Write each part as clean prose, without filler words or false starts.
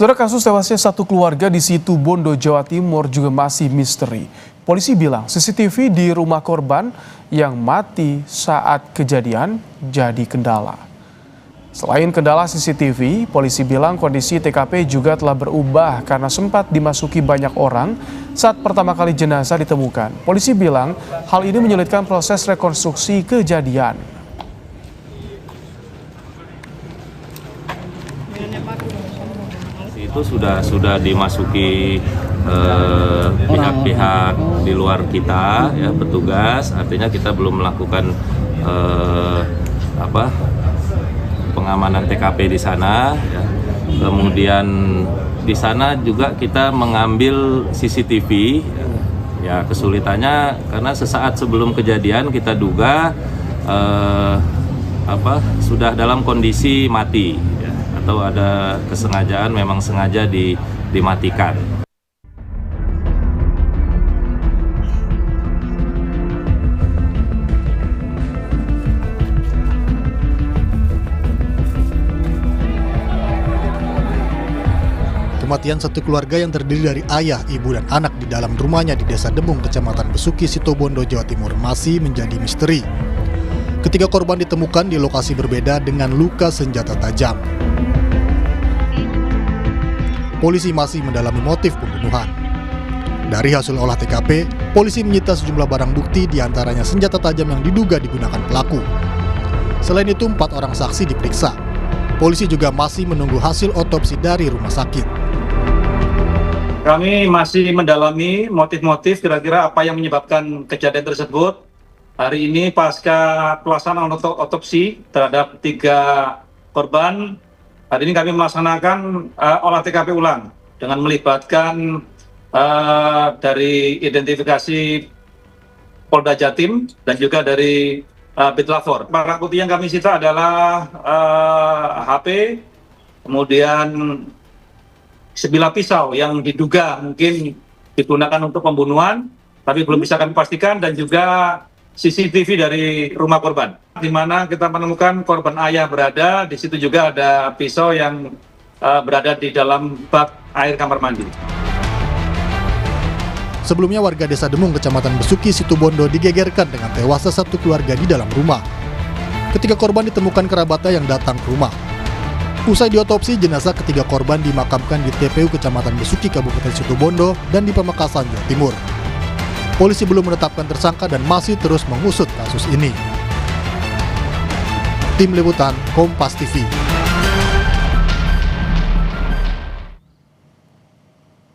Saudara, kasus tewasnya satu keluarga di Situ Bondo, Jawa Timur juga masih misteri. Polisi bilang CCTV di rumah korban yang mati saat kejadian jadi kendala. Selain kendala CCTV, polisi bilang kondisi TKP juga telah berubah karena sempat dimasuki banyak orang saat pertama kali jenazah ditemukan. Polisi bilang hal ini menyulitkan proses rekonstruksi kejadian. Itu sudah dimasuki pihak-pihak di luar kita, ya, petugas. Artinya kita belum melakukan pengamanan TKP di sana. Ya. Kemudian di sana juga kita mengambil CCTV. Ya, kesulitannya karena sesaat sebelum kejadian kita duga sudah dalam kondisi mati. Ya, atau ada kesengajaan, memang sengaja dimatikan. Kematian satu keluarga yang terdiri dari ayah, ibu, dan anak di dalam rumahnya di Desa Demung, Kecamatan Besuki, Situbondo, Jawa Timur masih menjadi misteri. Ketiga korban ditemukan di lokasi berbeda dengan luka senjata tajam. Polisi masih mendalami motif pembunuhan. Dari hasil olah TKP, polisi menyita sejumlah barang bukti, diantaranya senjata tajam yang diduga digunakan pelaku. Selain itu, 4 orang saksi diperiksa. Polisi juga masih menunggu hasil otopsi dari rumah sakit. Kami masih mendalami motif-motif kira-kira apa yang menyebabkan kejadian tersebut. Hari ini pasca pelaksanaan otopsi terhadap 3 korban, hari ini kami melaksanakan olah TKP ulang dengan melibatkan dari identifikasi Polda Jatim dan juga dari Bitlafor. Barang bukti yang kami sita adalah HP, kemudian sebilah pisau yang diduga mungkin digunakan untuk pembunuhan, tapi belum bisa kami pastikan, dan juga CCTV dari rumah korban, di mana kita menemukan korban ayah berada. Di situ juga ada pisau yang berada di dalam bak air kamar mandi. Sebelumnya warga Desa Demung, Kecamatan Besuki, Situbondo digegerkan dengan tewasnya satu keluarga di dalam rumah. Ketiga korban ditemukan kerabatnya yang datang ke rumah. Usai diotopsi, jenazah ketiga korban dimakamkan di TPU Kecamatan Besuki, Kabupaten Situbondo, dan di Pamekasan, Jawa Timur. Polisi belum menetapkan tersangka dan masih terus mengusut kasus ini. Tim Liputan, Kompas TV.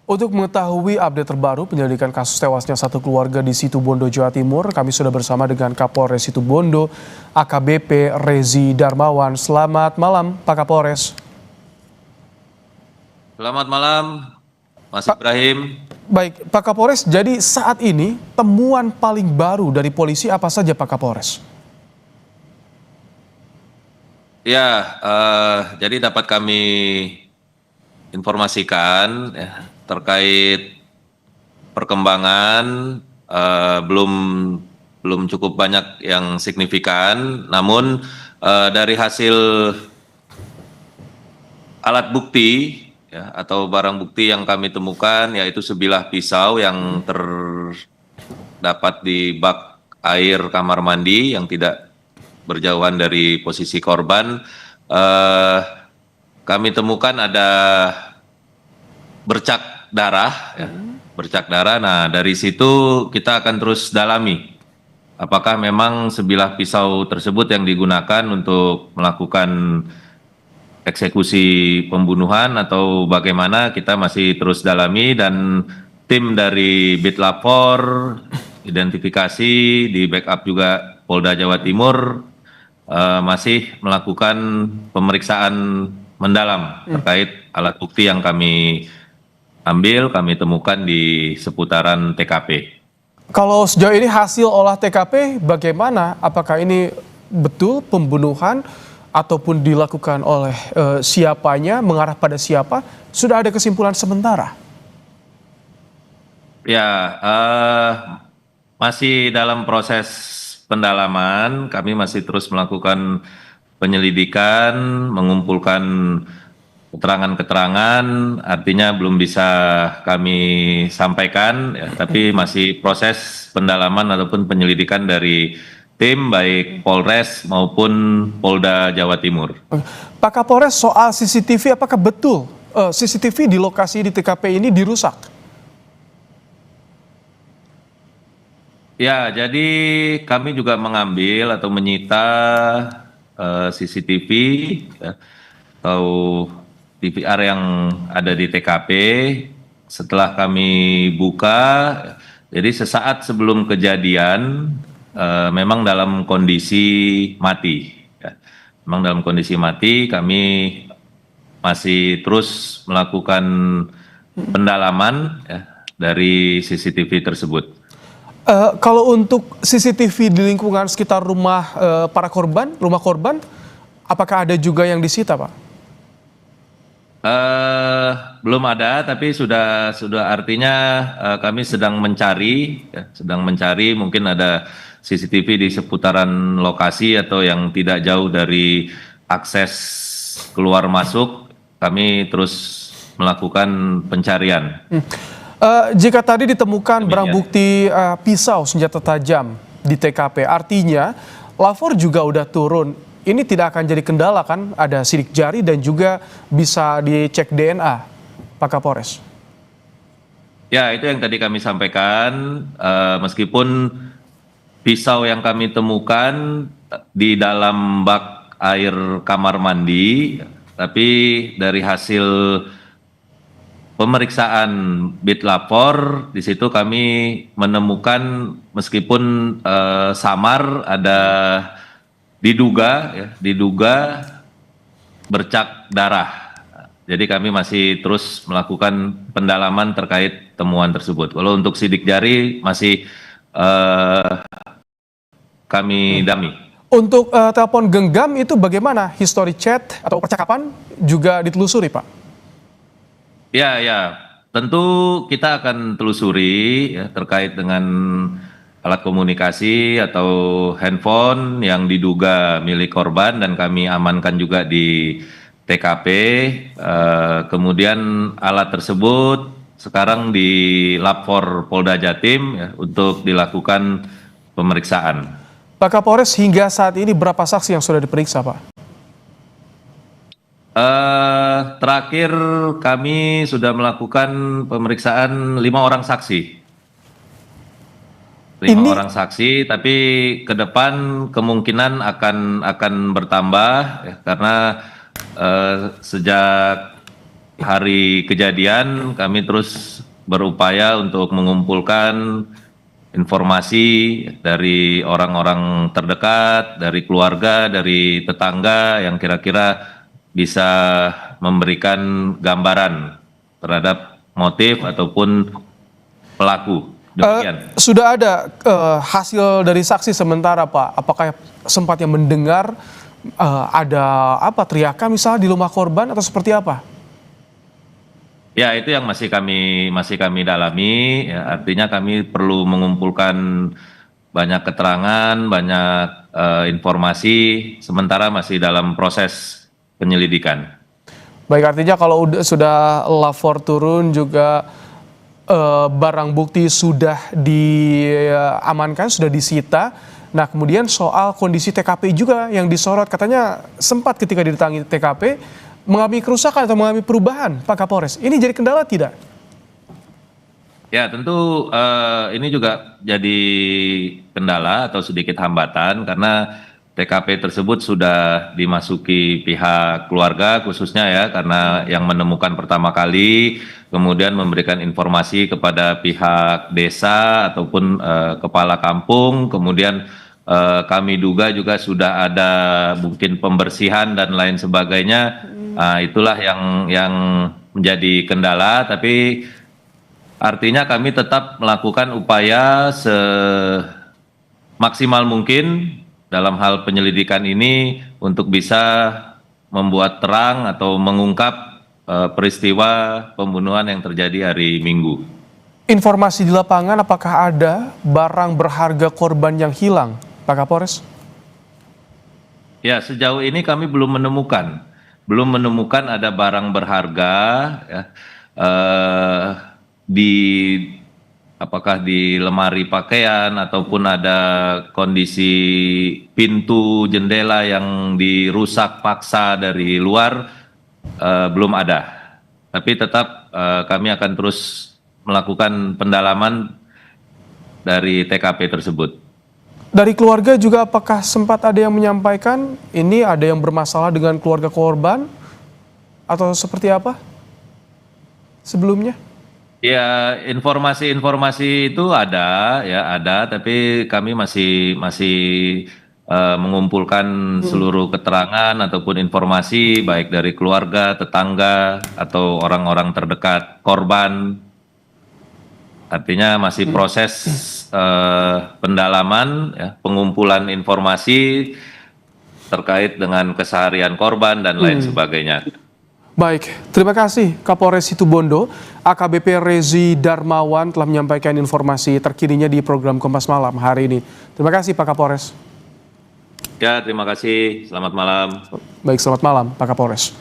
Untuk mengetahui update terbaru penyelidikan kasus tewasnya satu keluarga di Situbondo, Jawa Timur, kami sudah bersama dengan Kapolres Situbondo, AKBP Rezi Darmawan. Selamat malam, Pak Kapolres. Selamat malam, Mas Ibrahim. Baik, Pak Kapolres, jadi saat ini temuan paling baru dari polisi apa saja, Pak Kapolres? Ya, jadi dapat kami informasikan ya, terkait perkembangan belum cukup banyak yang signifikan, namun dari hasil alat bukti ya, atau barang bukti yang kami temukan, yaitu sebilah pisau yang terdapat di bak air kamar mandi yang tidak berjauhan dari posisi korban. Kami temukan ada bercak darah, ya, bercak darah. Nah, dari situ kita akan terus dalami apakah memang sebilah pisau tersebut yang digunakan untuk melakukan eksekusi pembunuhan atau bagaimana. Kita masih terus dalami, dan tim dari Bitlafor identifikasi di backup juga Polda Jawa Timur masih melakukan pemeriksaan mendalam terkait alat bukti yang kami ambil, kami temukan di seputaran TKP. Kalau sejauh ini hasil olah TKP bagaimana? Apakah ini betul pembunuhan ataupun dilakukan oleh siapanya, mengarah pada siapa? Sudah ada kesimpulan sementara? Ya, masih dalam proses pendalaman. Kami masih terus melakukan penyelidikan, mengumpulkan keterangan-keterangan artinya belum bisa kami sampaikan, ya, tapi masih proses pendalaman ataupun penyelidikan dari tim baik Polres maupun Polda Jawa Timur. Pak Kapolres, soal CCTV, apakah betul CCTV di lokasi di TKP ini dirusak? Ya, jadi kami juga mengambil atau menyita CCTV, ya, atau DVR yang ada di TKP. Setelah kami buka, jadi sesaat sebelum kejadian memang dalam kondisi mati. Ya. Memang dalam kondisi mati, kami masih terus melakukan pendalaman, ya, dari CCTV tersebut. Kalau untuk CCTV di lingkungan sekitar rumah para korban, rumah korban, apakah ada juga yang disita, Pak? Belum ada, tapi sudah artinya kami sedang mencari, ya, mungkin ada CCTV di seputaran lokasi atau yang tidak jauh dari akses keluar masuk. Kami terus melakukan pencarian. Jika tadi ditemukan barang bukti pisau senjata tajam di TKP, artinya lapor juga udah turun. Ini tidak akan jadi kendala kan? Ada sidik jari dan juga bisa dicek DNA, Pak Kapolres. Ya, itu yang tadi kami sampaikan. Meskipun pisau yang kami temukan di dalam bak air kamar mandi, tapi dari hasil pemeriksaan bit lapor, di situ kami menemukan meskipun samar ada diduga bercak darah. Jadi kami masih terus melakukan pendalaman terkait temuan tersebut. Kalau untuk sidik jari masih kami dami. Untuk telepon genggam itu bagaimana? History chat atau percakapan juga ditelusuri, Pak? Ya, tentu kita akan telusuri, ya, terkait dengan alat komunikasi atau handphone yang diduga milik korban dan kami amankan juga di TKP. Kemudian alat tersebut sekarang di Lapor Polda Jatim, ya, untuk dilakukan pemeriksaan. Pak Kapolres, hingga saat ini berapa saksi yang sudah diperiksa, Pak? Terakhir kami sudah melakukan pemeriksaan 5 orang saksi. 5 orang saksi, tapi ke depan kemungkinan akan bertambah, ya, karena sejak hari kejadian kami terus berupaya untuk mengumpulkan informasi dari orang-orang terdekat, dari keluarga, dari tetangga yang kira-kira bisa memberikan gambaran terhadap motif ataupun pelaku. Demikian. Sudah ada hasil dari saksi sementara, Pak? Apakah sempat yang mendengar ada teriakan misalnya di rumah korban atau seperti apa? Ya, itu yang masih kami dalami. Ya, artinya kami perlu mengumpulkan banyak keterangan, banyak informasi. Sementara masih dalam proses penyelidikan. Baik, artinya kalau sudah lapor turun juga barang bukti sudah diamankan, sudah disita. Nah, kemudian soal kondisi TKP juga yang disorot, katanya sempat ketika didatangi TKP mengalami kerusakan atau mengalami perubahan, Pak Kapolres. Ini jadi kendala tidak? Ya, tentu ini juga jadi kendala atau sedikit hambatan karena TKP tersebut sudah dimasuki pihak keluarga khususnya, ya, karena yang menemukan pertama kali, kemudian memberikan informasi kepada pihak desa ataupun kepala kampung, kemudian kami duga juga sudah ada mungkin pembersihan dan lain sebagainya. Itulah yang menjadi kendala, tapi artinya kami tetap melakukan upaya semaksimal mungkin dalam hal penyelidikan ini untuk bisa membuat terang atau mengungkap peristiwa pembunuhan yang terjadi hari Minggu. Informasi di lapangan, apakah ada barang berharga korban yang hilang, Pak Kapolres? Ya, sejauh ini kami belum menemukan. belum menemukan ada barang berharga ya, di apakah di lemari pakaian ataupun ada kondisi pintu jendela yang dirusak paksa dari luar, belum ada. Tapi tetap kami akan terus melakukan pendalaman dari TKP tersebut. Dari keluarga juga apakah sempat ada yang menyampaikan ini ada yang bermasalah dengan keluarga korban atau seperti apa sebelumnya? Ya, informasi-informasi itu ada, ya ada, tapi kami masih mengumpulkan seluruh keterangan ataupun informasi baik dari keluarga, tetangga, atau orang-orang terdekat korban. Artinya masih proses pendalaman, ya, pengumpulan informasi terkait dengan keseharian korban dan lain sebagainya. Baik, terima kasih Kapolres Situbondo, AKBP Rezi Darmawan telah menyampaikan informasi terkininya di program Kompas Malam hari ini. Terima kasih Pak Kapolres. Ya, terima kasih. Selamat malam. Baik, selamat malam Pak Kapolres.